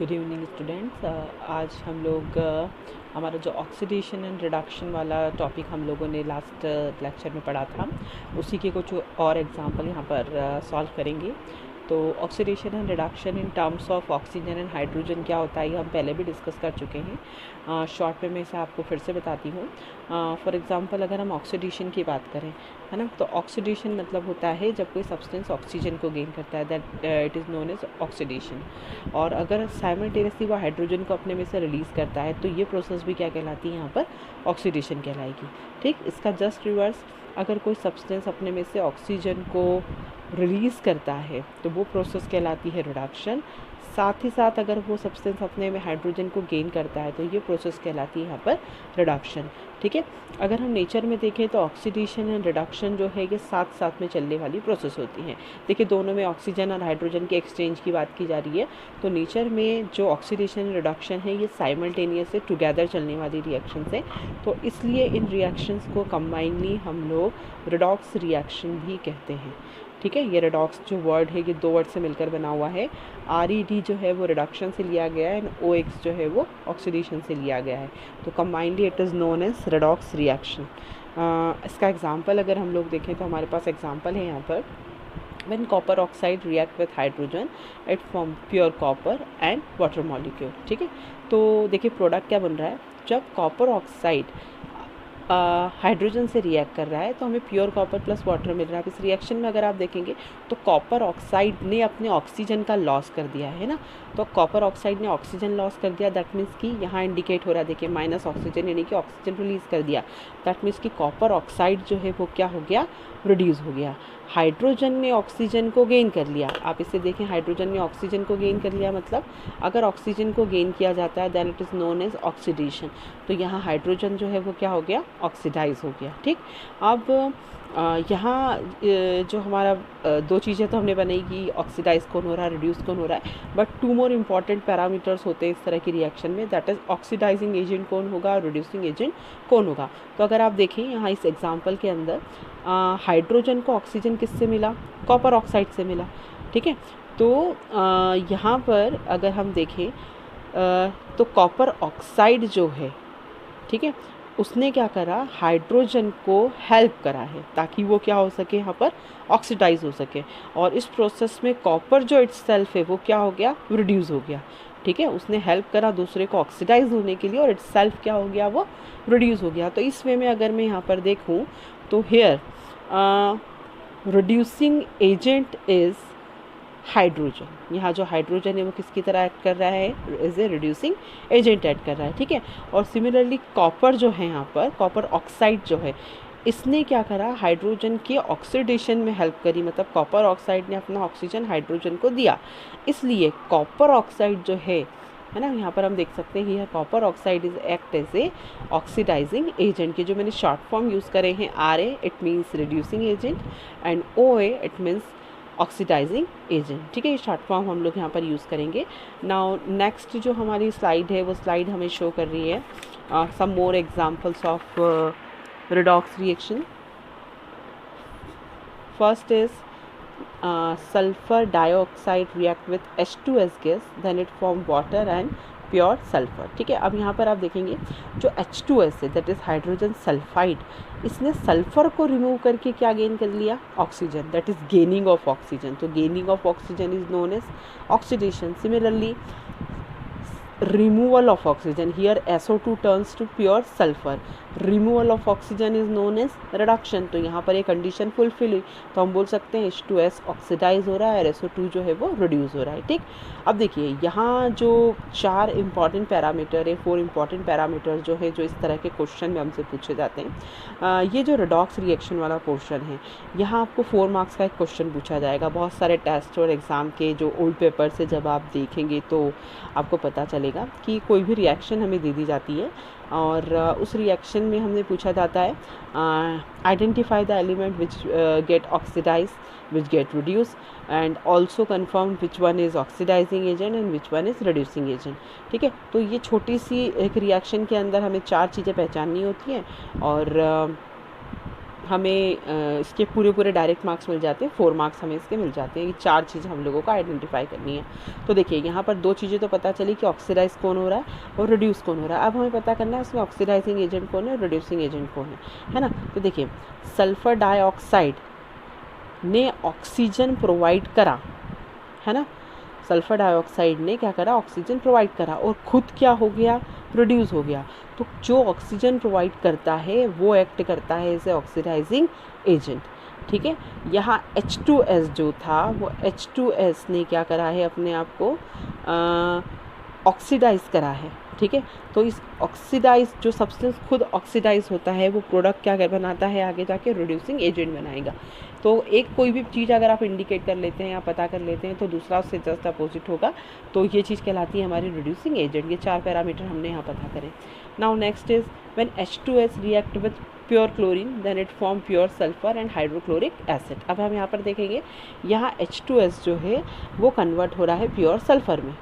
Good evening students. आज हम लोग हमारा जो ऑक्सीडेशन एंड रिडक्शन वाला टॉपिक हम लोगों ने लास्ट लेक्चर में पढ़ा था, उसी के कुछ और एग्जांपल यहाँ पर सॉल्व करेंगे। तो oxidation and reduction in terms of oxygen and hydrogen क्या होता है, ये हम पहले भी डिस्कस कर चुके हैं। शॉर्ट में मैं इसे आपको फिर से बताती हूँ। फॉर एग्ज़ाम्पल अगर हम ऑक्सीडेशन की बात करें, है ना, तो ऑक्सीडेशन मतलब होता है जब कोई सब्सटेंस ऑक्सीजन को गेन करता है, that it is known as oxidation. और अगर साइमल्टेनियसली वो हाइड्रोजन को अपने में से रिलीज़ करता है तो ये प्रोसेस भी क्या कहलाती है, यहाँ पर ऑक्सीडेशन कहलाएगी। ठीक, इसका जस्ट रिवर्स, अगर कोई सब्सटेंस अपने में से ऑक्सीजन को रिलीज़ करता है तो वो प्रोसेस कहलाती है रिडक्शन। साथ ही साथ अगर वो सब्सटेंस अपने में हाइड्रोजन को गेन करता है तो ये प्रोसेस कहलाती है यहाँ पर रिडक्शन। ठीक है, अगर हम नेचर में देखें तो ऑक्सीडेशन एंड रिडक्शन जो है ये साथ साथ में चलने वाली प्रोसेस होती हैं। देखिए, दोनों में ऑक्सीजन और हाइड्रोजन के एक्सचेंज की बात की जा रही है। तो नेचर में जो ऑक्सीडेशन एंड रिडक्शन है ये साइमल्टेनियस से टुगेदर चलने वाली रिएक्शंस है। तो इसलिए इन रिएक्शंस को कंबाइनली हम लोग रिडॉक्स रिएक्शन भी कहते हैं। ठीक है, ये रिडॉक्स जो वर्ड है ये दो वर्ड से मिलकर बना हुआ है। RED जो है वो रिडक्शन से लिया गया है एंड OX जो है वो ऑक्सीडेशन से लिया गया है। तो combinely it is known as redox reaction. इसका एग्जांपल अगर हम लोग देखें तो हमारे पास एग्जांपल है यहाँ पर, when copper oxide react with hydrogen it form pure copper and water molecule। ठीक है, तो देखिए प्रोडक्ट क्या बन रहा है, जब कॉपर ऑक्साइड हाइड्रोजन से रिएक्ट कर रहा है तो हमें प्योर कॉपर प्लस वाटर मिल रहा है। इस रिएक्शन में अगर आप देखेंगे तो कॉपर ऑक्साइड ने अपने ऑक्सीजन का लॉस कर दिया है ना, तो कॉपर ऑक्साइड ने ऑक्सीजन लॉस कर दिया। दैट मीन्स कि यहाँ इंडिकेट हो रहा है, देखिए माइनस ऑक्सीजन, यानी कि ऑक्सीजन रिलीज़ कर दिया। दैट मीन्स कि कॉपर ऑक्साइड जो है वो क्या हो गया, रिड्यूस हो गया। हाइड्रोजन ने ऑक्सीजन को गेन कर लिया। आप इसे देखें, हाइड्रोजन ने ऑक्सीजन को गेन कर लिया, मतलब अगर ऑक्सीजन को गेन किया जाता है then it is known as oxidation. तो यहाँ हाइड्रोजन जो है वो क्या हो गया, ऑक्सीडाइज हो गया। ठीक, अब यहाँ जो हमारा दो चीज़ें तो हमने बनाई कि ऑक्सीडाइज कौन हो रहा है, रिड्यूस कौन हो रहा है, but two more important parameters होते हैं इस तरह की रिएक्शन में, दैट इज़ ऑक्सीडाइजिंग एजेंट कौन होगा और रिड्यूसिंग एजेंट कौन होगा। तो अगर आप देखें यहाँ इस एग्जांपल के अंदर हाइड्रोजन को ऑक्सीजन किससे मिला, कॉपर ऑक्साइड से मिला। ठीक है, तो यहाँ पर अगर हम देखें तो कॉपर ऑक्साइड जो है, ठीक है, उसने क्या करा, हाइड्रोजन को हेल्प करा है ताकि वो क्या हो सके, यहाँ पर ऑक्सीडाइज हो सके। और इस प्रोसेस में कॉपर जो इटसेल्फ है वो क्या हो गया, रिड्यूस हो गया। ठीक है, उसने हेल्प करा दूसरे को ऑक्सीडाइज होने के लिए और इटसेल्फ क्या हो गया, वो रिड्यूस हो गया। तो इस वे में अगर मैं यहाँ पर देखूँ तो here reducing agent is hydrogen. यहाँ जो हाइड्रोजन है वो किसकी तरह एक्ट कर रहा है, as a reducing agent act कर रहा है। ठीक है, और सिमिलरली कॉपर जो है, यहाँ पर कॉपर ऑक्साइड जो है, इसने क्या करा, हाइड्रोजन के ऑक्सीडेशन में हेल्प करी, मतलब कॉपर ऑक्साइड ने अपना ऑक्सीजन हाइड्रोजन को दिया। इसलिए कॉपर ऑक्साइड जो है ना, यहाँ पर हम देख सकते हैं कि copper oxide is act as a oxidising agent, के जो मैंने शॉर्ट फॉर्म यूज़ करे हैं, RA it means reducing agent and OA it means oxidising agent. ठीक है, ये शॉर्ट फॉर्म हम लोग यहाँ पर यूज़ करेंगे। नाउ नेक्स्ट जो हमारी स्लाइड है वो स्लाइड हमें शो कर रही है some more examples of redox reaction. First is sulfur dioxide react with H2S gas then it form water and pure sulphur. ठीक है, अब यहाँ पर आप देखेंगे जो H2S है दैट इज़ हाइड्रोजन सल्फाइड, इसने सल्फर को रिमूव करके क्या गेन कर लिया, oxygen, that is gaining of oxygen. तो gaining of oxygen is known as oxidation. Similarly removal of oxygen, here SO2 turns to pure sulfur, removal of oxygen is known as reduction। तो यहाँ पर ये condition fulfil हुई तो हम बोल सकते हैं H2S ऑक्सीडाइज हो रहा है और SO2 जो है वो रिड्यूस हो रहा है। ठीक, अब देखिए यहाँ जो चार इंपॉर्टेंट पैरामीटर है, 4 इंपॉर्टेंट पैरामीटर जो है, जो इस तरह के क्वेश्चन में हमसे पूछे जाते हैं। ये जो रिडॉक्स रिएक्शन वाला पोर्शन है, यहाँ आपको 4 मार्क्स का एक क्वेश्चन पूछा जाएगा। बहुत सारे टेस्ट और एग्ज़ाम के जो ओल्ड पेपर से जब आप देखेंगे तो आपको पता चलेगा कि कोई भी रिएक्शन हमें दे दी जाती है और उस रिएक्शन में हमने पूछा जाता है identify the element which get oxidise, which get reduce and also confirm which one is oxidising agent and which one is reducing agent. ठीक है, तो ये छोटी सी एक रिएक्शन के अंदर हमें 4 चीज़ें पहचाननी होती हैं और हमें इसके पूरे पूरे डायरेक्ट मार्क्स मिल जाते हैं, 4 मार्क्स हमें इसके मिल जाते हैं। ये 4 चीज़ें हम लोगों को आइडेंटिफाई करनी है। तो देखिए यहाँ पर 2 चीज़ें तो पता चली कि ऑक्सीडाइज कौन हो रहा है और रिड्यूस कौन हो रहा है। अब हमें पता करना है इसमें ऑक्सीडाइजिंग एजेंट कौन है और रिड्यूसिंग एजेंट कौन है ना। तो देखिए सल्फर डाइऑक्साइड ने ऑक्सीजन प्रोवाइड करा, है ना। सल्फर डाइऑक्साइड ने क्या करा, ऑक्सीजन प्रोवाइड करा और खुद क्या हो गया, प्रोड्यूस हो गया। तो जो ऑक्सीजन प्रोवाइड करता है वो एक्ट करता है एज ए ऑक्सीडाइजिंग एजेंट, ठीक है। यहाँ H2S जो था वो H2S ने क्या करा है, अपने आप को ऑक्सीडाइज करा है, ठीक है। तो इस ऑक्सीडाइज जो सब्सटेंस खुद ऑक्सीडाइज होता है वो प्रोडक्ट क्या बनाता है, आगे जाके रिड्यूसिंग एजेंट बनाएगा। तो एक कोई भी चीज़ अगर आप इंडिकेट कर लेते हैं या पता कर लेते हैं तो दूसरा उससे जस्ट अपोजिट होगा, तो ये चीज़ कहलाती है हमारी रिड्यूसिंग एजेंट। ये 4 पैरामीटर हमने यहाँ पता करें। Now next is when H2S react with pure chlorine then it form pure sulphur and hydrochloric acid. अब हम यहाँ पर देखेंगे यहाँ H2S जो है वो कन्वर्ट हो रहा है प्योर सल्फर में,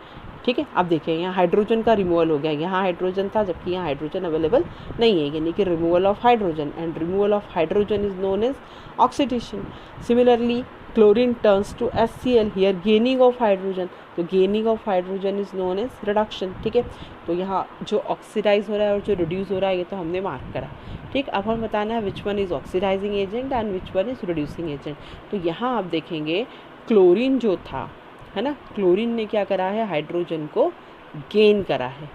ठीक है। अब देखिए यहाँ हाइड्रोजन का रिमूवल हो गया, यहाँ हाइड्रोजन था जबकि यहाँ हाइड्रोजन अवेलेबल नहीं है, यानी कि removal of hydrogen, and removal of hydrogen is known as oxidation. Similarly chlorine turns to HCl, here gaining of hydrogen, तो gaining of hydrogen is known as reduction, ठीक है। तो यहाँ जो ऑक्सीडाइज हो रहा है और जो रिड्यूस हो रहा है ये तो हमने मार्क करा, ठीक। अब हम बताना है which one is oxidising agent and which one is reducing agent. तो यहाँ आप देखेंगे क्लोरीन जो था, है ना, क्लोरीन ने क्या करा है, हाइड्रोजन को गेन करा है,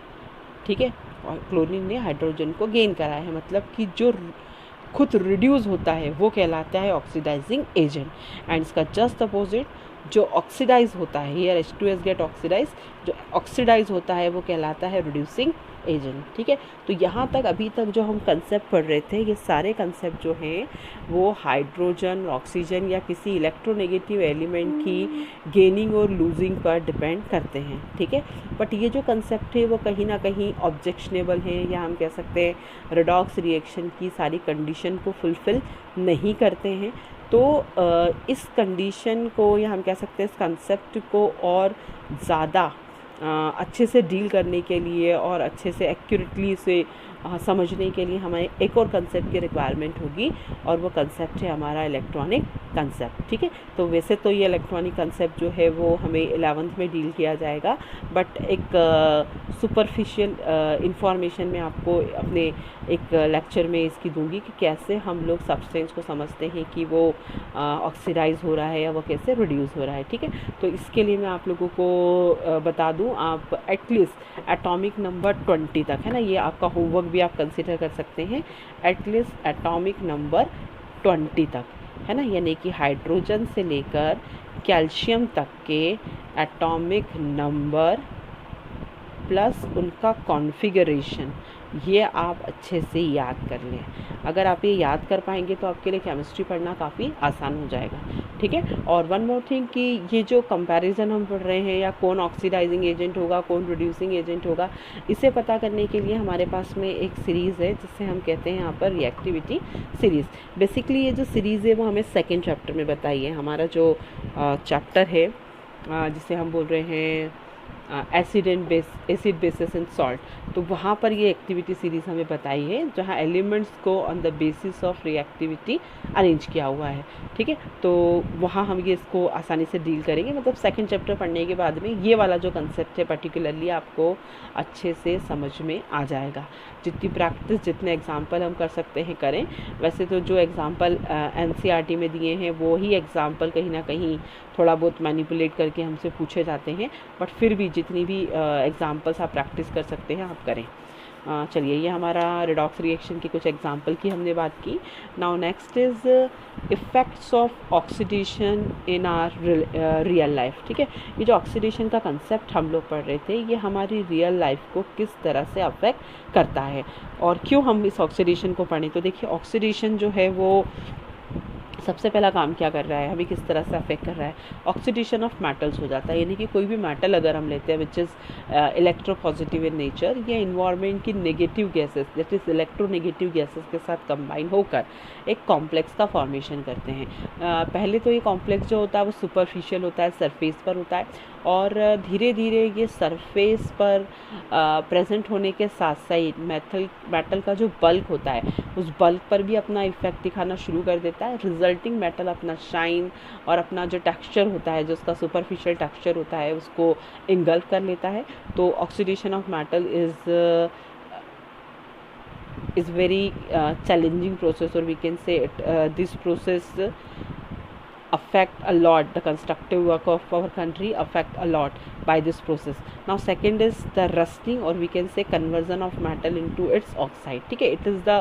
ठीक है। और क्लोरीन ने हाइड्रोजन को गेन करा है, मतलब कि जो खुद रिड्यूस होता है वो कहलाता है ऑक्सीडाइजिंग एजेंट। एंड इसका जस्ट अपोजिट जो ऑक्सीडाइज होता है, हियर H2S गेट ऑक्सीडाइज, जो ऑक्सीडाइज होता है वो कहलाता है रिड्यूसिंग एजेंट, ठीक है। तो यहाँ तक अभी तक जो हम कंसेप्ट पढ़ रहे थे ये सारे कंसेप्ट जो हैं वो हाइड्रोजन, ऑक्सीजन या किसी इलेक्ट्रोनेगेटिव एलिमेंट की गेनिंग और लूजिंग पर डिपेंड करते हैं, ठीक है। बट ये जो कंसेप्ट है वो कहीं ना कहीं ऑब्जेक्शनेबल है, या हम कह सकते हैं रिडॉक्स रिएक्शन की सारी कंडीशन को फुलफ़िल नहीं करते हैं। तो इस कंडीशन को या हम कह सकते हैं इस कंसेप्ट को और ज़्यादा अच्छे से डील करने के लिए और अच्छे से एक्यूरेटली से समझने के लिए हमें एक और कंसेप्ट की रिक्वायरमेंट होगी, और वो कंसेप्ट है हमारा इलेक्ट्रॉनिक कंसेप्ट, ठीक है। तो वैसे तो ये इलेक्ट्रॉनिक कंसेप्ट जो है वो हमें 11th में डील किया जाएगा, बट एक सुपरफिशियल इंफॉर्मेशन में आपको अपने एक लेक्चर में इसकी दूंगी कि कैसे हम लोग सब्सटेंस को समझते हैं कि वो ऑक्सीडाइज हो रहा है या वो कैसे रिड्यूस हो रहा है, ठीक है। तो इसके लिए मैं आप लोगों को बता दूं, आप एटलीस्ट एटॉमिक नंबर 20 तक, है ना, ये आपका होमवर्क भी आप कंसिडर कर सकते हैं, एटलीस्ट एटॉमिक नंबर 20 तक, है ना, यानी कि हाइड्रोजन से लेकर कैल्शियम तक के एटॉमिक नंबर प्लस उनका कॉन्फ़िगरेशन, ये आप अच्छे से याद कर लें। अगर आप ये याद कर पाएंगे तो आपके लिए केमिस्ट्री पढ़ना काफ़ी आसान हो जाएगा, ठीक है। और वन मोर थिंग कि ये जो कंपैरिजन हम पढ़ रहे हैं, या कौन ऑक्सीडाइजिंग एजेंट होगा कौन रिड्यूसिंग एजेंट होगा, इसे पता करने के लिए हमारे पास में एक सीरीज़ है जिसे हम कहते हैं यहाँ पर रिएक्टिविटी सीरीज़। बेसिकली ये जो सीरीज़ है वो हमें सेकेंड चैप्टर में बताई है। हमारा जो चैप्टर है जिसे हम बोल रहे हैं एसिड बेसिस एंड सॉल्ट, तो वहाँ पर ये एक्टिविटी सीरीज़ हमें बताई है जहाँ एलिमेंट्स को on the basis of reactivity arrange किया हुआ है, ठीक है। तो वहाँ हम ये इसको आसानी से डील करेंगे, मतलब सेकंड चैप्टर पढ़ने के बाद में ये वाला जो कंसेप्ट है पर्टिकुलरली आपको अच्छे से समझ में आ जाएगा। जितनी प्रैक्टिस, जितने एग्जाम्पल हम कर सकते हैं करें। वैसे तो जो एग्जाम्पल NCERT में दिए हैं वो ही एग्जाम्पल कहीं ना कहीं थोड़ा बहुत मैनिपुलेट करके हमसे पूछे जाते हैं, बट फिर भी जितनी भी एग्जाम्पल्स आप प्रैक्टिस कर सकते हैं आप करें। चलिए, ये हमारा रिडॉक्स रिएक्शन की कुछ एग्जाम्पल की हमने बात की। Now next is effects of oxidation in are real life, ठीक है। ये जो ऑक्सीडेशन का कंसेप्ट हम लोग पढ़ रहे थे ये हमारी रियल लाइफ को किस तरह से अफेक्ट करता है और क्यों हम इस ऑक्सीडेशन को पढ़ें। तो देखिए, ऑक्सीडेशन जो है वो सबसे पहला काम क्या कर रहा है, हमें किस तरह से अफेक्ट कर रहा है, ऑक्सीडेशन ऑफ मेटल्स हो जाता है। यानी कि कोई भी मेटल अगर हम लेते हैं which is electropositive in nature, ये इन्वायरमेंट की negative gases that is electronegative gases के साथ कंबाइन होकर एक कॉम्प्लेक्स का फॉर्मेशन करते हैं। पहले तो ये कॉम्प्लेक्स जो होता है वो सुपरफिशियल होता है, सरफेस पर होता है, और धीरे धीरे ये सरफेस पर प्रेजेंट होने के साथ साथ मेटल का जो बल्क होता है उस बल्क पर भी अपना इफेक्ट दिखाना शुरू कर देता है। रिजल्टिंग मेटल अपना शाइन और अपना जो टेक्सचर होता है, जो उसका सुपरफिशियल टेक्सचर होता है, उसको इंगल्फ कर लेता है। तो oxidation of metal is very challenging process, or we can say this process affect a lot, the constructive work of our country affect a lot by this process. Now second is the rusting, or we can say conversion of metal into its oxide, ठीक है, it is the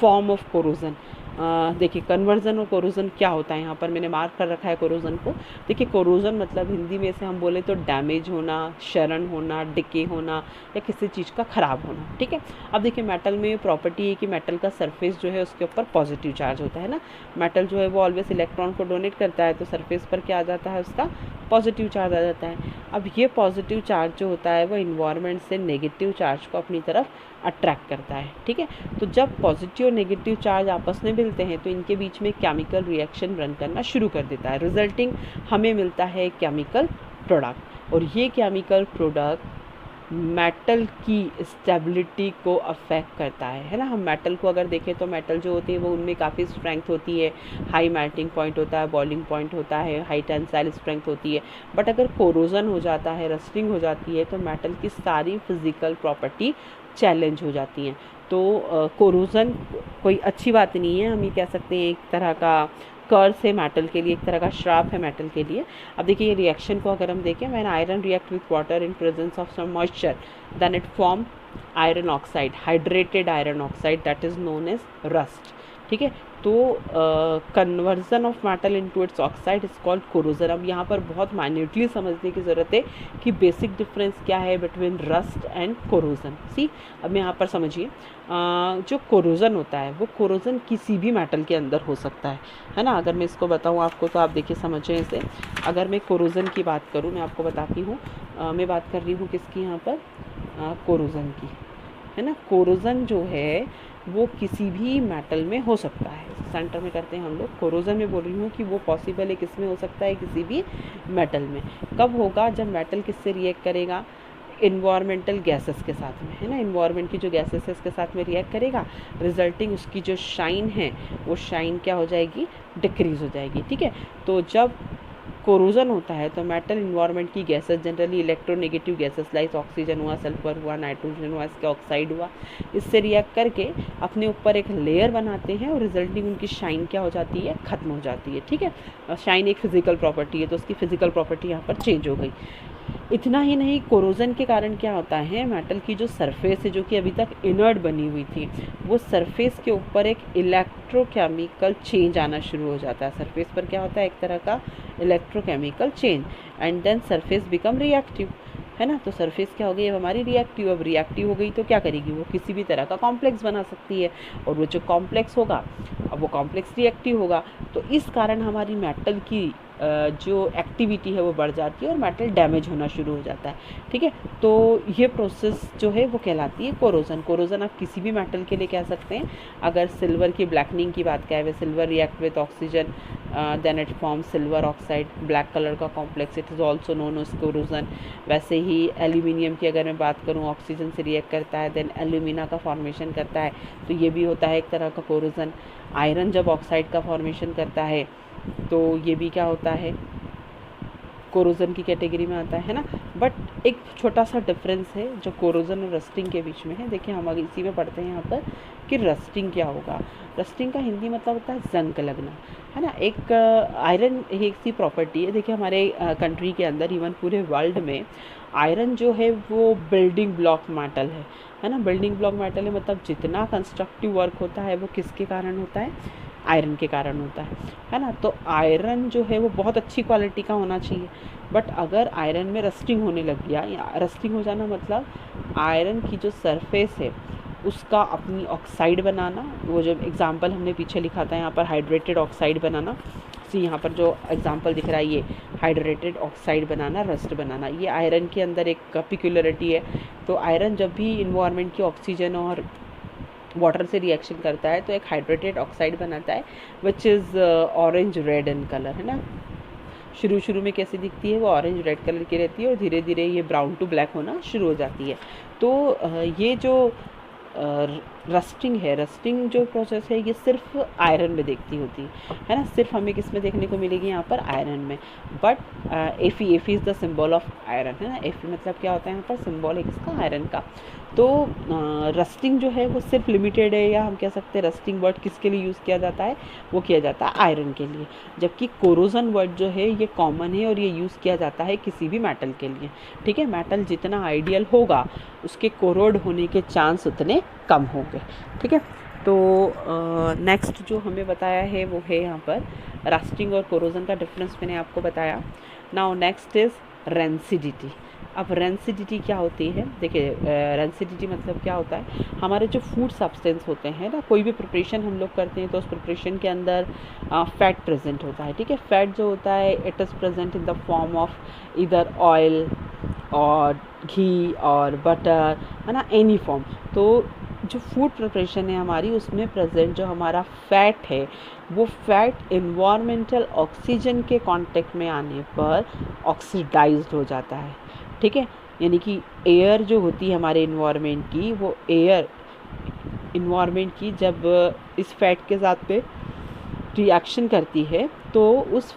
form of corrosion. देखिए conversion और corrosion क्या होता है, यहाँ पर मैंने मार्क कर रखा है कोरोजन को। देखिए कोरोजन मतलब हिंदी में से हम बोले तो डैमेज होना, शरण होना, डिके होना, या किसी चीज़ का ख़राब होना, ठीक है। अब देखिए मेटल में प्रॉपर्टी है कि मेटल का सरफेस जो है उसके ऊपर पॉजिटिव चार्ज होता है ना। मेटल जो है वो ऑलवेज इलेक्ट्रॉन को डोनेट करता है, तो सरफेस पर क्या आ जाता है, उसका पॉजिटिव चार्ज आ जाता है। अब ये पॉजिटिव चार्ज जो होता है वो इन्वायरमेंट से नेगेटिव चार्ज को अपनी तरफ अट्रैक्ट करता है, ठीक है। तो जब पॉजिटिव और नेगेटिव चार्ज आपस में मिलते हैं तो इनके बीच में केमिकल रिएक्शन रन करना शुरू कर देता है, रिजल्टिंग हमें मिलता है केमिकल प्रोडक्ट। और ये केमिकल प्रोडक्ट मेटल की स्टेबिलिटी को अफेक्ट करता है ना। हम मेटल को अगर देखें तो मेटल जो होती है वो उनमें काफ़ी स्ट्रेंथ होती है, हाई मेल्टिंग पॉइंट होता है, बॉइलिंग पॉइंट होता है, हाई टेंसाइल स्ट्रेंथ होती है। बट अगर कोरोजन हो जाता है, रस्टिंग हो जाती है, तो मेटल की सारी फिजिकल प्रॉपर्टी चैलेंज हो जाती हैं। तो कोरोजन कोई अच्छी बात नहीं है, हम ये कह सकते हैं एक तरह का कर्स है मेटल के लिए, एक तरह का श्राप है मेटल के लिए। अब देखिए ये रिएक्शन को अगर हम देखें, when iron react with water in presence of some moisture then it form iron oxide, hydrated iron oxide, that is known as rust, ठीक है। तो conversion of metal into its oxide is called corrosion. अब यहाँ पर बहुत minutely समझने की ज़रूरत है कि बेसिक डिफरेंस क्या है बिटवीन रस्ट एंड कोरोजन। सी अब यहाँ पर समझिए, जो कोरोजन होता है वो कोरोजन किसी भी मेटल के अंदर हो सकता है ना। अगर मैं इसको बताऊँ आपको तो आप देखिए समझें इसे। अगर मैं कोरोजन की बात करूँ, मैं आपको बताती हूँ, मैं बात कर रही हूँ किसकी यहाँ पर, कोरोजन की, है ना। कोरोजन जो है वो किसी भी मेटल में हो सकता है, सेंटर में करते हैं हम लोग। कोरोजन में बोल रही हूँ कि वो पॉसिबल है, किस में हो सकता है, किसी भी मेटल में। कब होगा, जब मेटल किससे रिएक्ट करेगा, इन्वायरमेंटल गैसेस के साथ में, है ना। इन्वायरमेंट की जो गैसेस है उसके साथ में रिएक्ट करेगा, रिजल्टिंग उसकी जो शाइन है वो शाइन क्या हो जाएगी, डिक्रीज हो जाएगी, ठीक है। तो जब कोरोजन होता है तो मेटल इन्वायरमेंट की gases, generally electronegative gases like oxygen हुआ, सल्फर हुआ, नाइट्रोजन हुआ, इसका ऑक्साइड हुआ, इससे रिएक्ट करके अपने ऊपर एक लेयर बनाते हैं और रिजल्टिंग उनकी शाइन क्या हो जाती है, ख़त्म हो जाती है, ठीक है। शाइन एक फिजिकल प्रॉपर्टी है, तो उसकी फिजिकल प्रॉपर्टी यहाँ पर चेंज हो गई। इतना ही नहीं, कोरोजन के कारण क्या होता है, मेटल की जो सरफेस है जो कि अभी तक इनर्ट बनी हुई थी, वो सरफेस के ऊपर एक इलेक्ट्रोकेमिकल चेंज आना शुरू हो जाता है। सरफेस पर क्या होता है, एक तरह का electrochemical change, and then surface become reactive, है ना। तो सरफेस क्या हो गई, अब हमारी रिएक्टिव। अब रिएक्टिव हो गई तो क्या करेगी, वो किसी भी तरह का कॉम्प्लेक्स बना सकती है, और वो जो कॉम्प्लेक्स होगा, अब वो कॉम्प्लेक्स रिएक्टिव होगा। तो इस कारण हमारी मेटल की जो एक्टिविटी है वो बढ़ जाती है और मेटल डैमेज होना शुरू हो जाता है, ठीक है। तो ये प्रोसेस जो है वो कहलाती है कोरोजन। कोरोजन आप किसी भी मेटल के लिए कह सकते हैं। अगर सिल्वर की ब्लैकनिंग की बात करें, silver react with oxygen then it form silver oxide, black colour का complex, it is also known as corrosion. वैसे ही एल्यूमिनियम की अगर मैं बात करूँ, ऑक्सीजन से रिएक्ट करता है देन एल्यूमिना का फॉर्मेशन करता है, तो ये भी होता है एक तरह का कोरोजन। आयरन जब ऑक्साइड का फॉर्मेशन करता है तो ये भी क्या होता है, कोरोजन की कैटेगरी में आता है ना। बट एक छोटा सा डिफरेंस है जो कोरोजन और रस्टिंग के बीच में है। देखिए हम अगर इसी में पढ़ते हैं यहाँ पर कि रस्टिंग क्या होगा। रस्टिंग का हिंदी मतलब होता है जंग लगना, है ना। एक आयरन एक सी प्रॉपर्टी है, देखिए हमारे कंट्री के अंदर, इवन पूरे वर्ल्ड में आयरन जो है वो बिल्डिंग ब्लॉक मेटल है ना। बिल्डिंग ब्लॉक मेटल है, मतलब जितना कंस्ट्रक्टिव वर्क होता है वो किसके कारण होता है, आयरन के कारण होता है ना। तो आयरन जो है वो बहुत अच्छी क्वालिटी का होना चाहिए, बट अगर आयरन में रस्टिंग होने लग गया, या रस्टिंग हो जाना मतलब आयरन की जो सरफेस है उसका अपनी ऑक्साइड बनाना, वो जो एग्जांपल हमने पीछे लिखा था यहाँ पर हाइड्रेटेड ऑक्साइड बनाना, यहाँ पर जो एग्जांपल दिख रहा है ये हाइड्रेटेड ऑक्साइड बनाना, रस्ट बनाना, ये आयरन के अंदर एक पिक्यूलरिटी है। तो आयरन जब भी इन्वायरमेंट की ऑक्सीजन और वाटर से रिएक्शन करता है तो एक हाइड्रेटेड ऑक्साइड बनाता है which is orange red in colour, है ना। शुरू में कैसी दिखती है, वो ऑरेंज रेड कलर की रहती है और धीरे धीरे ये ब्राउन टू ब्लैक होना शुरू हो जाती है। तो ये जो रस्टिंग है, रस्टिंग जो प्रोसेस है ये सिर्फ आयरन में देखती होती है ना, सिर्फ हमें किस में देखने को मिलेगी यहाँ पर, आयरन में। But Fe is the symbol of iron, है ना। एफी मतलब क्या होता है यहाँ पर, सिंबल है किसका, आयरन का। तो रस्टिंग जो है वो सिर्फ लिमिटेड है, या हम कह सकते हैं रस्टिंग वर्ड किसके लिए यूज़ किया जाता है, वो किया जाता है आयरन के लिए। जबकि कोरोजन वर्ड जो है ये कॉमन है और ये यूज़ किया जाता है किसी भी मेटल के लिए, ठीक है। मेटल जितना आइडियल होगा उसके कोरोड होने के चांस उतने कम होंगे, ठीक है। तो नेक्स्ट जो हमें बताया है वो है यहाँ पर रस्टिंग और कोरोजन का डिफरेंस मैंने आपको बताया। Now next is rancidity. अब रेंसिडिटी क्या होती है, देखिए रेंसिडिटी मतलब क्या होता है, हमारे जो फूड सब्सटेंस होते हैं ना, कोई भी प्रिपरेशन हम लोग करते हैं तो उस प्रिपरेशन के अंदर फैट प्रेजेंट होता है, ठीक है। फैट जो होता है it is present in the form of इधर ऑयल और घी और बटर, है ना, एनी फॉर्म। तो जो फूड प्रिपरेशन है हमारी उसमें प्रेजेंट जो हमारा फैट है वो फैट इन्वायरमेंटल ऑक्सीजन के कांटेक्ट में आने पर ऑक्सीडाइज्ड हो जाता है, ठीक है। यानी कि एयर जो होती है हमारे इन्वायरमेंट की, वो एयर इन्वायरमेंट की जब इस फैट के साथ पे रिएक्शन करती है तो उस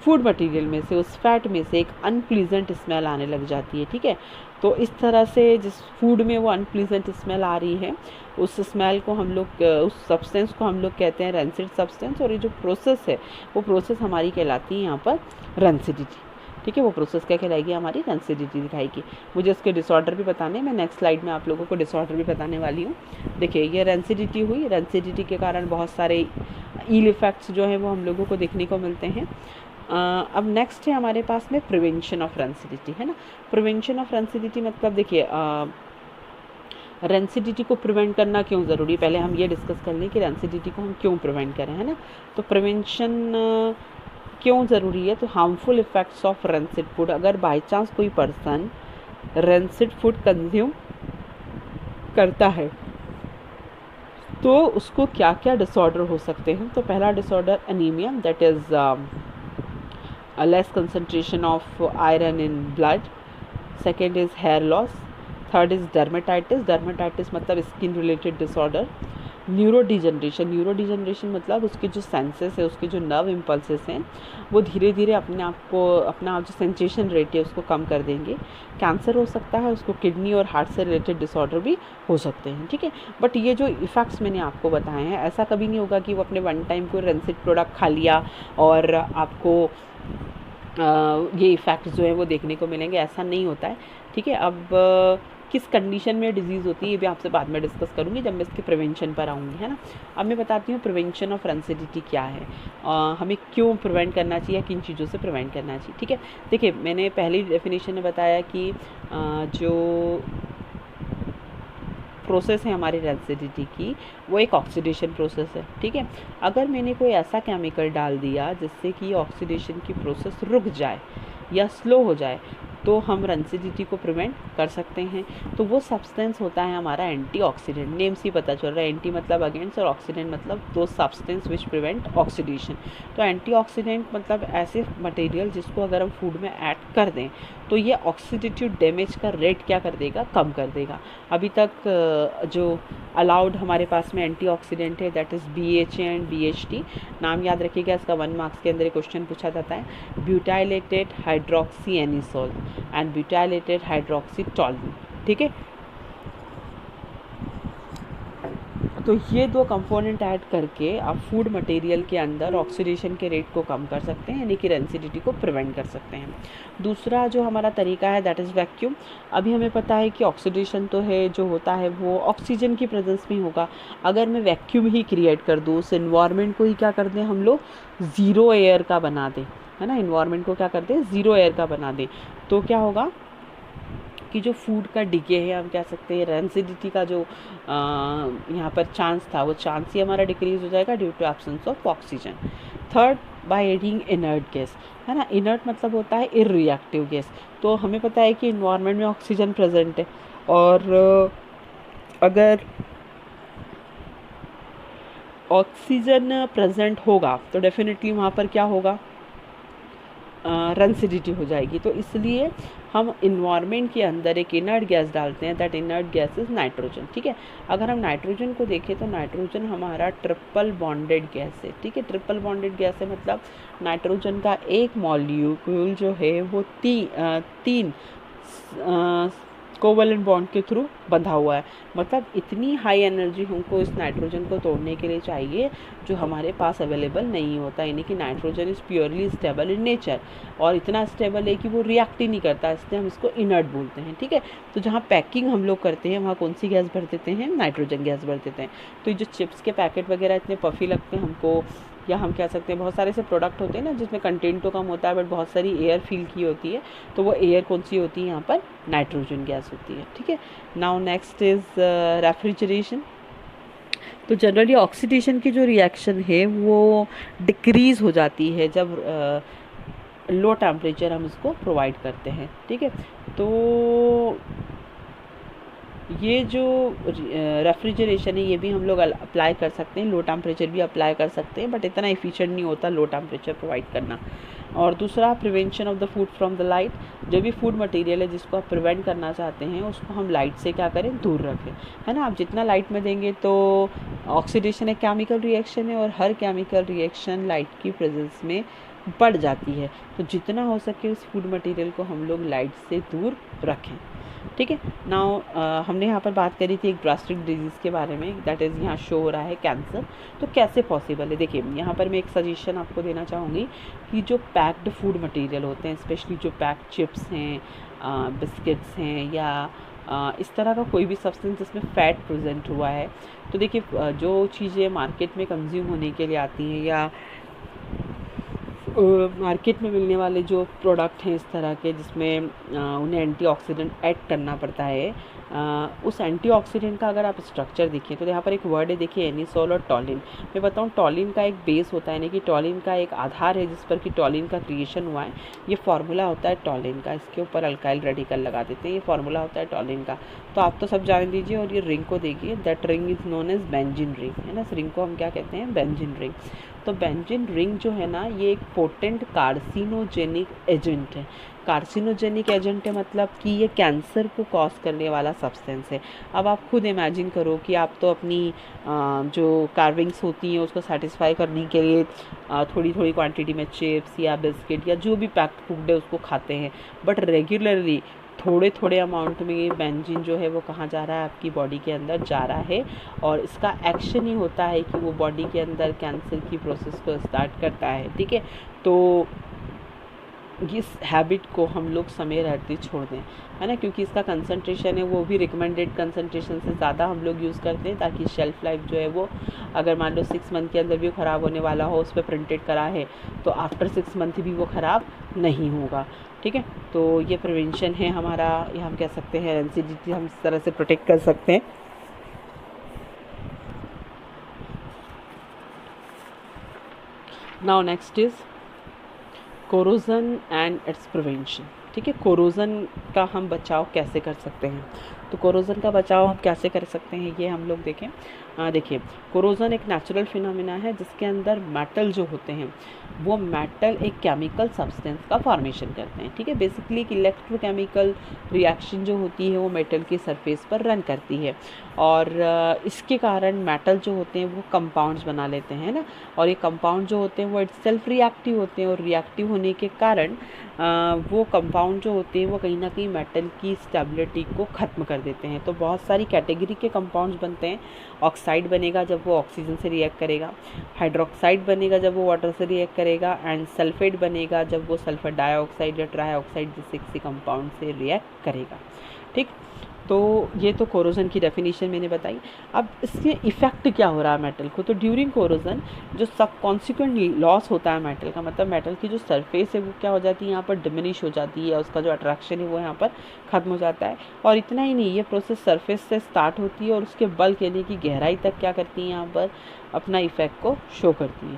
फूड मटेरियल में से, उस फैट में से एक अनप्लीजेंट स्मेल आने लग जाती है, ठीक है। तो इस तरह से जिस फूड में वो अनप्लीजेंट स्मेल आ रही है उस स्मेल को हम लोग, उस सब्सटेंस को हम लोग कहते हैं रेंसिड सब्सटेंस। और ये जो प्रोसेस है वो प्रोसेस हमारी कहलाती है यहाँ पर रेंसिडिटी, ठीक है। वो प्रोसेस क्या कहलाएगी, हमारी रेंसिडिटी दिखाएगी। मुझे इसके डिसऑर्डर भी बताने, मैं नेक्स्ट स्लाइड में आप लोगों को डिसऑर्डर भी बताने वाली हूँ। देखिए ये रेंसिडिटी हुई, रेंसिडिटी के कारण बहुत सारे इल इफ़ेक्ट्स जो हैं वो हम लोगों को देखने को मिलते हैं। अब नेक्स्ट है हमारे पास में प्रिवेंशन ऑफ रेंसिडिटी, है ना। प्रिवेंशन ऑफ रेंसिडिटी मतलब देखिए रेंसिडिटी को प्रिवेंट करना क्यों ज़रूरी है, पहले हम ये डिस्कस कर लें कि रेंसिडिटी को हम क्यों प्रिवेंट करें, है ना। तो प्रिवेंशन क्यों ज़रूरी है, तो harmful effects of rancid food, अगर बाई चांस कोई पर्सन रेंसिड फूड कंज्यूम करता है तो उसको क्या क्या डिसऑर्डर हो सकते हैं। तो पहला disorder anaemia, that is less concentration of iron in blood. Second is hair loss. Third is dermatitis. Dermatitis मतलब skin related disorder. न्यूरोडिजनरेशन मतलब उसके जो सेंसेस है, उसके जो नर्व इम्पल्सेस हैं वो धीरे धीरे अपने आप को, अपना जो सेंसेशन रेट है उसको कम कर देंगे। कैंसर हो सकता है, उसको किडनी और हार्ट से रिलेटेड डिसऑर्डर भी हो सकते हैं, ठीक है। बट ये जो इफ़ेक्ट्स मैंने आपको बताए हैं, ऐसा कभी नहीं होगा कि वो अपने वन टाइम कोई रेंसिड प्रोडक्ट खा लिया और आपको ये इफ़ेक्ट्स जो है वो देखने को मिलेंगे, ऐसा नहीं होता है, ठीक है। अब किस कंडीशन में डिजीज़ होती है ये भी आपसे बाद में डिस्कस करूँगी जब मैं इसके प्रिवेंशन पर आऊँगी, है ना। अब मैं बताती हूँ प्रिवेंशन ऑफ रेंसिडिटी क्या है, हमें क्यों प्रिवेंट करना चाहिए, किन चीज़ों से प्रिवेंट करना चाहिए, ठीक है। देखिए मैंने पहली डेफिनेशन में बताया कि जो प्रोसेस है हमारी रेंसिडिटी की वो एक ऑक्सीडेशन प्रोसेस है, ठीक है। अगर मैंने कोई ऐसा केमिकल डाल दिया जिससे कि ऑक्सीडेशन की प्रोसेस रुक जाए या स्लो हो जाए तो हम रेंसिडिटी को प्रिवेंट कर सकते हैं। तो वो सब्सटेंस होता है हमारा एंटीऑक्सीडेंट, नेम से ही पता चल रहा है, एंटी मतलब अगेंस्ट और ऑक्सीडेंट मतलब दो सब्सटेंस विच प्रिवेंट ऑक्सीडेशन। तो एंटीऑक्सीडेंट मतलब ऐसे मटेरियल जिसको अगर हम फूड में ऐड कर दें तो ये ऑक्सीडेटिव डैमेज का रेट क्या कर देगा, कम कर देगा। अभी तक जो अलाउड हमारे पास में एंटीऑक्सीडेंट है that is BHA and BHT। नाम याद रखिएगा, इसका 1 मार्क्स के अंदर क्वेश्चन पूछा जाता है। Butylated hydroxy anisole and butylated hydroxy toluol, ठीक है। तो ये दो कंपोनेंट ऐड करके आप फूड मटेरियल के अंदर ऑक्सीडेशन के रेट को कम कर सकते हैं, यानी कि रेंसिडिटी को प्रिवेंट कर सकते हैं। दूसरा जो हमारा तरीका है दैट इज़ वैक्यूम। अभी हमें पता है कि ऑक्सीडेशन तो है जो होता है वो ऑक्सीजन की प्रेजेंस में होगा। अगर मैं वैक्यूम ही क्रिएट कर दूँ, उस इन्वायरमेंट को ही क्या कर दें हम लोग, ज़ीरो एयर का बना दें, है ना। इन्वायरमेंट को क्या कर दें, ज़ीरो एयर का बना दें, तो क्या होगा, बाकी जो फूड का डिके है, हम कह सकते हैं रेंसिडिटी का जो यहाँ पर चांस था, वो चांस ही हमारा डिक्रीज हो जाएगा due to absence of oxygen. Third, by adding inert gas, है ना। इनर्ट मतलब होता है इररिएक्टिव गैस। तो हमें पता है कि इन्वायरमेंट में ऑक्सीजन प्रेजेंट है, और अगर ऑक्सीजन प्रेजेंट होगा तो डेफिनेटली वहाँ पर क्या होगा, रेंसिडिटी हो जाएगी। तो इसलिए हम इन्वायरमेंट के अंदर एक इनर्ट गैस डालते हैं, that inert gas is nitrogen. ठीक है, अगर हम नाइट्रोजन को देखें तो नाइट्रोजन हमारा ट्रिपल बॉन्डेड गैस है। ठीक है, ट्रिपल बॉन्डेड गैस है मतलब नाइट्रोजन का एक मॉलिक्यूल जो है वो तीन कोवलेंट बॉन्ड के थ्रू बंधा हुआ है। मतलब इतनी हाई एनर्जी हमको इस नाइट्रोजन को तोड़ने के लिए चाहिए जो हमारे पास अवेलेबल नहीं होता। यानी कि nitrogen is purely stable in nature, और इतना स्टेबल है कि वो रिएक्ट ही नहीं करता, इसलिए हम इसको इनर्ट बोलते हैं। ठीक है, तो जहाँ पैकिंग हम लोग करते हैं वहाँ कौन सी गैस भर देते हैं, नाइट्रोजन गैस भर देते हैं। तो ये जो चिप्स के पैकेट वगैरह इतने पफी लगते हैं हमको, या हम कह सकते हैं बहुत सारे ऐसे प्रोडक्ट होते हैं ना जिसमें कंटेंट तो कम होता है बट बहुत सारी एयर फील की होती है, तो वो एयर कौन सी होती है, यहाँ पर नाइट्रोजन गैस होती है। ठीक है, नाउ नेक्स्ट इज़ रेफ्रिजरेशन। तो जनरली ऑक्सीडेशन की जो रिएक्शन है वो डिक्रीज़ हो जाती है जब लो टेम्परेचर हम इसको प्रोवाइड करते हैं। ठीक है, तो ये जो रेफ्रिजरेशन है ये भी हम लोग अप्लाई कर सकते हैं, लो टेम्परेचर भी अप्लाई कर सकते हैं, बट इतना एफिशिएंट नहीं होता लो टेम्परेचर प्रोवाइड करना। और दूसरा, prevention of the food from the light. जो भी फूड मटेरियल है जिसको आप प्रिवेंट करना चाहते हैं उसको हम लाइट से क्या करें, दूर रखें, है ना। आप जितना लाइट में देंगे तो ऑक्सीडेशन एक केमिकल रिएक्शन है, और हर केमिकल रिएक्शन लाइट की प्रेजेंस में बढ़ जाती है। तो जितना हो सके उस फूड मटेरियल को हम लोग लाइट से दूर रखें। ठीक है, नाउ हमने यहाँ पर बात करी थी एक ड्रास्टिक डिजीज़ के बारे में, दैट इज़ यहाँ शो हो रहा है कैंसर। तो कैसे पॉसिबल है, देखिए यहाँ पर मैं एक सजेशन आपको देना चाहूँगी कि जो पैक्ड फूड मटेरियल होते हैं, स्पेशली जो पैक्ड चिप्स हैं, बिस्किट्स हैं, या इस तरह का कोई भी सब्सटेंस जिसमें फ़ैट प्रेजेंट हुआ है, तो देखिए जो चीज़ें मार्केट में कंज्यूम होने के लिए आती हैं, या मार्केट में मिलने वाले जो प्रोडक्ट हैं इस तरह के जिसमें उन्हें एंटीऑक्सीडेंट ऐड करना पड़ता है, उस एंटीऑक्सीडेंट का अगर आप स्ट्रक्चर देखें तो यहाँ पर एक वर्ड है, देखिए एनिसोल और टॉलिन। मैं बताऊँ, टॉलिन का एक बेस होता है, यानी कि टॉलिन का एक आधार है जिस पर कि टॉलिन का क्रिएशन हुआ है। ये फार्मूला होता है टॉलिन का, इसके ऊपर अल्काइल रेडिकल लगा देते हैं, ये फार्मूला होता है टॉलिन का। तो आप तो सब जान दीजिए, और ये रिंग को देखिए, that ring is known as benzene ring, है ना। इस रिंग को हम क्या कहते हैं, बेंजीन रिंग। तो बेंजीन रिंग जो है ना, ये एक पोटेंट कार्सिनोजेनिक एजेंट है। कार्सिनोजेनिक एजेंट है मतलब कि ये कैंसर को कॉज करने वाला सब्सटेंस है। अब आप खुद इमेजिन करो कि आप तो अपनी जो कार्विंग्स होती हैं उसको सेटिस्फाई करने के लिए थोड़ी थोड़ी क्वांटिटी में चिप्स या बिस्किट या जो भी पैक्ड फूड है उसको खाते हैं, बट रेगुलरली थोड़े थोड़े अमाउंट में ये बेंजीन जो है वो कहाँ जा रहा है, आपकी बॉडी के अंदर जा रहा है, और इसका एक्शन ही होता है कि वो बॉडी के अंदर कैंसर की प्रोसेस को स्टार्ट करता है। ठीक है, तो इस हैबिट को हम लोग समय रहते छोड़ दें, है ना, क्योंकि इसका कंसंट्रेशन है वो भी रिकमेंडेड कंसंट्रेशन से ज़्यादा हम लोग यूज़ करते हैं, ताकि शेल्फ़ लाइफ जो है वो, अगर मान लो 6 मंथ के अंदर भी ख़राब होने वाला हो, उस पर प्रिंटेड करा है, तो आफ्टर 6 मंथ भी वो ख़राब नहीं होगा। ठीक है, तो ये प्रिवेंशन है हमारा, ये हम कह सकते हैं एनसीडीटी हम इस तरह से प्रोटेक्ट कर सकते हैं। Now next is corrosion and it's prevention. ठीक है, कोरोजन का हम बचाव कैसे कर सकते हैं, तो कोरोजन का बचाव हम कैसे कर सकते हैं ये हम लोग देखें। देखिए, कोरोजन एक नेचुरल फिनोमिना है जिसके अंदर मेटल जो होते हैं वो मेटल एक केमिकल सब्सटेंस का फॉर्मेशन करते हैं। ठीक है, बेसिकली एक इलेक्ट्रोकेमिकल रिएक्शन जो होती है वो मेटल की सरफेस पर रन करती है, और इसके कारण मेटल जो होते हैं वो कंपाउंड्स बना लेते हैं ना, और ये कंपाउंड जो होते हैं वो इटसेल्फ रिएक्टिव होते हैं, और रिएक्टिव होने के कारण वो कंपाउंड जो होते हैं वो कहीं ना कहीं मेटल की स्टेबिलिटी को ख़त्म कर देते हैं। तो बहुत सारी कैटेगरी के कंपाउंड्स बनते हैं। ऑक्साइड बनेगा जब वो ऑक्सीजन से रिएक्ट करेगा, हाइड्रोक्साइड बनेगा जब वो वाटर से रिएक्ट करेगा, एंड सल्फेट बनेगा जब वो सल्फर डाइऑक्साइड या ट्राइऑक्साइड जैसे किसी कंपाउंड से रिएक्ट करेगा। ठीक, तो ये तो कोरोजन की डेफिनेशन मैंने बताई। अब इसके इफ़ेक्ट क्या हो रहा है मेटल को, तो ड्यूरिंग कोरोजन जो सब कॉन्सिक्वेंटली लॉस होता है मेटल का, मतलब मेटल की जो सरफेस है वो क्या हो जाती है, यहाँ पर डिमिनिश हो जाती है, उसका जो अट्रैक्शन है वो यहाँ पर ख़त्म हो जाता है। और इतना ही नहीं, ये प्रोसेस सरफेस से स्टार्ट होती है और उसके बल्क यानी कि गहराई तक क्या करती है, यहाँ पर अपना इफ़ेक्ट को शो करती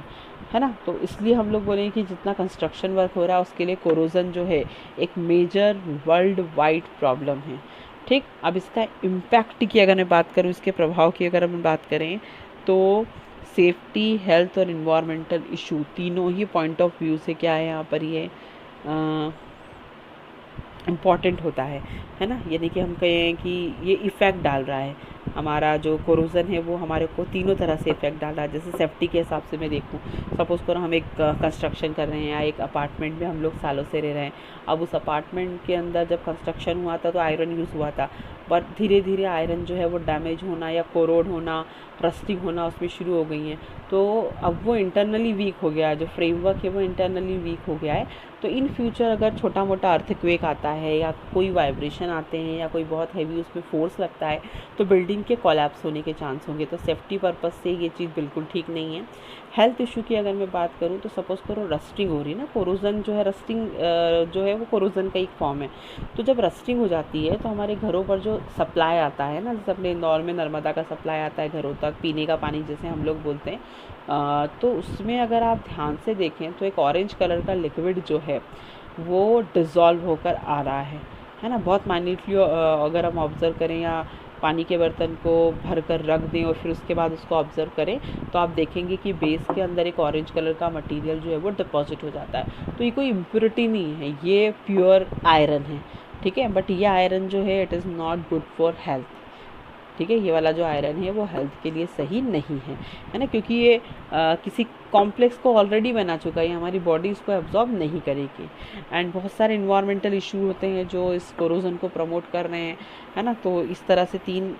है ना। तो इसलिए हम लोग बोलें कि जितना कंस्ट्रक्शन वर्क हो रहा है उसके लिए कोरोजन जो है एक मेजर वर्ल्ड वाइड प्रॉब्लम है। ठीक, अब इसका इम्पैक्ट की अगर मैं बात करूँ, इसके प्रभाव की अगर हम बात करें, तो सेफ्टी, हेल्थ और इन्वायरमेंटल इशू तीनों ही पॉइंट ऑफ व्यू से क्या है यहाँ पर ये इम्पॉर्टेंट होता है ना। यानी कि हम कहें कि ये इफ़ेक्ट डाल रहा है, हमारा जो कोरोजन है वो हमारे को तीनों तरह से इफ़ेक्ट डाल रहा है। जैसे सेफ्टी के हिसाब से मैं देखूँ, सपोज़ करो हम एक कंस्ट्रक्शन कर रहे हैं या एक अपार्टमेंट में हम लोग सालों से रह रहे हैं। अब उस अपार्टमेंट के अंदर जब कंस्ट्रक्शन हुआ था तो आयरन यूज़ हुआ था, पर धीरे धीरे आयरन जो है वो डैमेज होना या कोरोड होना, रस्टिंग होना उसमें शुरू हो गई हैं। तो अब वो इंटरनली वीक हो गया है, जो फ्रेमवर्क है वो इंटरनली वीक हो गया है। तो इन फ्यूचर अगर छोटा मोटा अर्थक्वेक आता है या कोई वाइब्रेशन आते हैं या कोई बहुत हैवी उसमें फोर्स लगता है तो बिल्डिंग के कोलैप्स होने के चांस होंगे। तो सेफ्टी पर्पस से ये चीज़ बिल्कुल ठीक नहीं है। हेल्थ इशू की अगर मैं बात करूँ तो सपोज़ करो रस्टिंग हो रही है ना, कोरोजन जो है, रस्टिंग जो है वो कोरोजन का एक फॉर्म है। तो जब रस्टिंग हो जाती है तो हमारे घरों पर जो सप्लाई आता है ना, जैसे अपने इंदौर में नर्मदा का सप्लाई आता है घरों तक, पीने का पानी जैसे हम लोग बोलते हैं, तो उसमें अगर आप ध्यान से देखें तो एक ऑरेंज कलर का लिक्विड जो है वो डिज़ोल्व होकर आ रहा है ना। बहुत माइन्यूटली अगर हम ऑब्ज़र्व करें या पानी के बर्तन को भर कर रख दें और फिर उसके बाद उसको ऑब्ज़र्व करें तो आप देखेंगे कि बेस के अंदर एक ऑरेंज कलर का मटेरियल जो है वो डिपॉजिट हो जाता है। तो ये कोई इम्प्योरिटी नहीं है, ये प्योर आयरन है, ठीक है। बट ये आयरन जो है it is not good for health, ठीक है। ये वाला जो आयरन है वो हेल्थ के लिए सही नहीं है ना, क्योंकि ये किसी कॉम्प्लेक्स को ऑलरेडी बना चुका है, हमारी बॉडी इसको एब्जॉर्ब नहीं करेगी। एंड बहुत सारे इन्वायरमेंटल इशू होते हैं जो इस कोरोजन को प्रमोट कर रहे हैं, है ना। तो इस तरह से तीन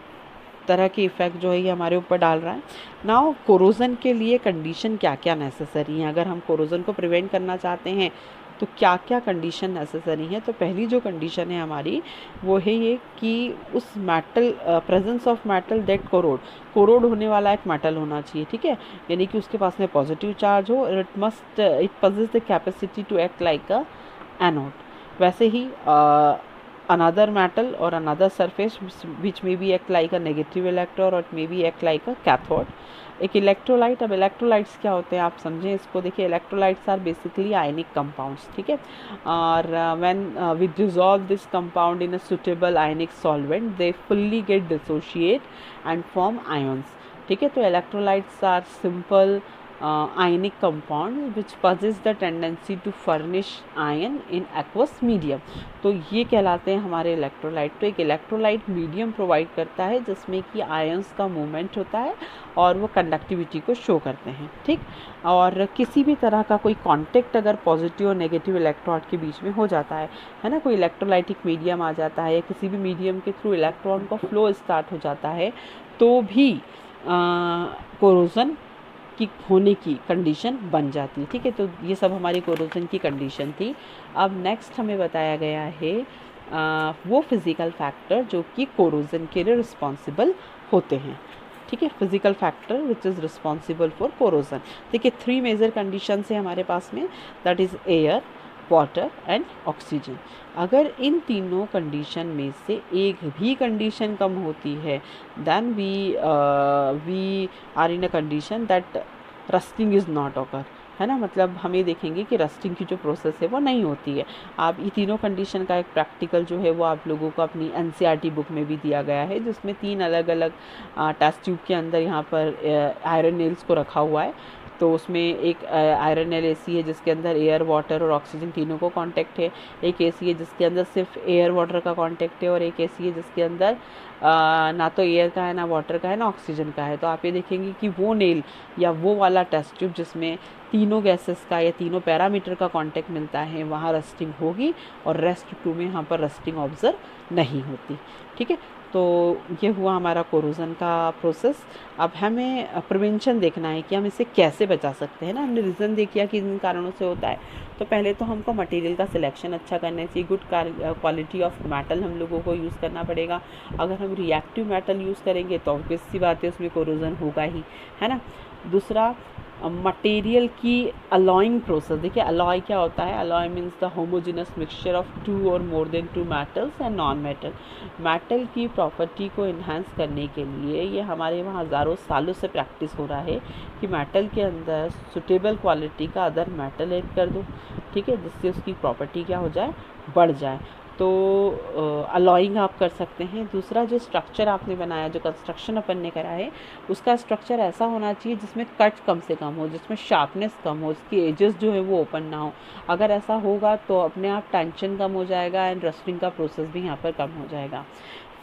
तरह के इफ़ेक्ट जो है ये हमारे ऊपर डाल रहा है। नाउ कोरोजन के लिए कंडीशन क्या क्या नेसेसरी हैं, अगर हम कोरोजन को प्रिवेंट करना चाहते हैं तो क्या क्या कंडीशन नेसेसरी है। तो पहली जो कंडीशन है हमारी वो है ये कि उस metal, presence of metal that corrode होने वाला एक मेटल होना चाहिए, ठीक है। यानी कि उसके पास में पॉजिटिव चार्ज हो, it possess the capacity to act like a anode. वैसे ही another metal or another surface which may be act like a negative electrode or it may be act like a cathode। एक electrolyte, अब electrolytes क्या होते हैं आप समझें इसको। देखिए, electrolytes are basically ionic compounds, ठीक है। और when we dissolve this compound in a suitable ionic solvent they fully get dissociate and form ions, ठीक है। तो electrolytes are simple ionic compounds which possess the tendency to furnish ion in aqueous medium। तो ये कहलाते हैं हमारे electrolyte. तो एक इलेक्ट्रोलाइट मीडियम प्रोवाइड करता है जिसमें कि आयंस का मूवमेंट होता है और वो कंडक्टिविटी को शो करते हैं, ठीक। और किसी भी तरह का कोई कांटेक्ट अगर पॉजिटिव और नेगेटिव इलेक्ट्रॉन के बीच में हो जाता है ना, कोई इलेक्ट्रोलाइटिक मीडियम आ जाता है या किसी भी मीडियम के थ्रू इलेक्ट्रॉन का फ्लो स्टार्ट हो जाता है तो भी कोरोजन की होने की कंडीशन बन जाती है, ठीक है। तो ये सब हमारी कोरोजन की कंडीशन थी। अब नेक्स्ट हमें बताया गया है वो फिज़िकल फैक्टर जो कि कोरोजन के लिए रिस्पॉन्सिबल होते हैं, ठीक है। Physical factor which is responsible for corrosion. देखिए, 3 मेजर कंडीशन है हमारे पास में, that is air, water and oxygen. अगर इन तीनों कंडीशन में से एक भी कंडीशन कम होती है then we are in a condition that rusting is not occur, है ना। मतलब हम ये देखेंगे कि रस्टिंग की जो प्रोसेस है वो नहीं होती है। आप ये तीनों कंडीशन का एक प्रैक्टिकल जो है वो आप लोगों को अपनी एनसीईआरटी बुक में भी दिया गया है, जिसमें 3 अलग अलग टेस्ट ट्यूब के अंदर यहाँ पर आयरन नेल्स को रखा हुआ है। तो उसमें एक आयरन नेल ऐसी है जिसके अंदर एयर, वाटर और ऑक्सीजन तीनों को कांटेक्ट है, एक ऐसी है जिसके अंदर सिर्फ एयर वाटर का कांटेक्ट है और एक ऐसी है जिसके अंदर ना तो एयर का है, ना वाटर का है, ना ऑक्सीजन का है। तो आप ये देखेंगे कि वो नेल या वो वाला टेस्ट ट्यूब जिसमें तीनों गैसेस का या तीनों पैरामीटर का कांटेक्ट मिलता है वहाँ रस्टिंग होगी, और रेस्ट 2 में यहाँ पर रस्टिंग ऑब्जर्व नहीं होती। ठीक है, तो ये हुआ हमारा कोरोजन का प्रोसेस। अब हमें प्रिवेंशन देखना है कि हम इसे कैसे बचा सकते हैं ना। हमने रीज़न देख लिया कि इन कारणों से होता है, तो पहले तो हमको मटेरियल का सिलेक्शन अच्छा करना चाहिए। गुड क्वालिटी ऑफ मेटल हम लोगों को यूज़ करना पड़ेगा। अगर हम रिएक्टिव मेटल यूज़ करेंगे तो ऑब्वियस सी बात है उसमें कोरोजन होगा ही, है ना। दूसरा, मटेरियल की अलॉइंग प्रोसेस। देखिए अलॉय क्या होता है? Alloy means the homogeneous mixture of 2 और more than 2 metals and non metal. Metal की प्रॉपर्टी को इन्हांस करने के लिए ये हमारे वहाँ हज़ारों सालों से प्रैक्टिस हो रहा है कि मेटल के अंदर सुटेबल क्वालिटी का अदर मेटल ऐड कर दो, ठीक है, जिससे उसकी प्रॉपर्टी क्या हो जाए, बढ़ जाए। तो अलॉइंग आप कर सकते हैं। दूसरा, जो स्ट्रक्चर आपने बनाया, जो कंस्ट्रक्शन अपन ने करा है, उसका स्ट्रक्चर ऐसा होना चाहिए जिसमें कट कम से कम हो, जिसमें शार्पनेस कम हो, उसकी एजेस जो है वो ओपन ना हो। अगर ऐसा होगा तो अपने आप टेंशन कम हो जाएगा एंड रस्टिंग का प्रोसेस भी यहाँ पर कम हो जाएगा।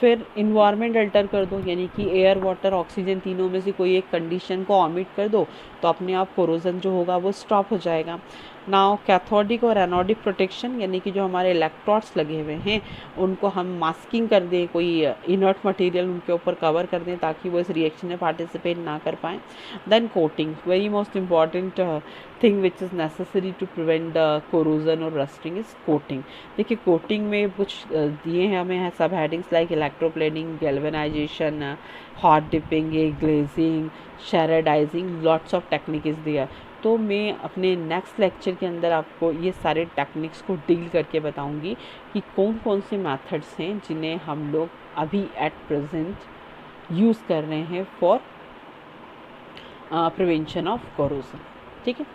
फिर इन्वायरमेंट अल्टर कर दो, यानी कि एयर, वाटर, ऑक्सीजन तीनों में से कोई एक कंडीशन को ऑमिट कर दो तो अपने आप कोरोजन जो होगा वो स्टॉप हो जाएगा। नाउ कैथोडिक और एनोडिक प्रोटेक्शन, यानी कि जो हमारे इलेक्ट्रोड्स लगे हुए हैं उनको हम मास्किंग कर दें, कोई इनर्ट मटेरियल उनके ऊपर कवर कर दें ताकि वो इस रिएक्शन में पार्टिसिपेट ना कर पाएँ। Then coating, very most important thing which is necessary to prevent the corrosion और रस्टिंग इज़ कोटिंग। देखिए कोटिंग में कुछ दिए हैं हमें सब headings like electroplating, galvanisation, hot dipping, glazing, sherardising, lots of technique is दिया। तो मैं अपने नेक्स्ट लेक्चर के अंदर आपको ये सारे टेक्निक्स को डील करके बताऊंगी कि कौन कौन से मेथड्स हैं जिन्हें हम लोग अभी एट प्रेजेंट यूज़ कर रहे हैं फॉर प्रिवेंशन ऑफ कोरोजन। ठीक है।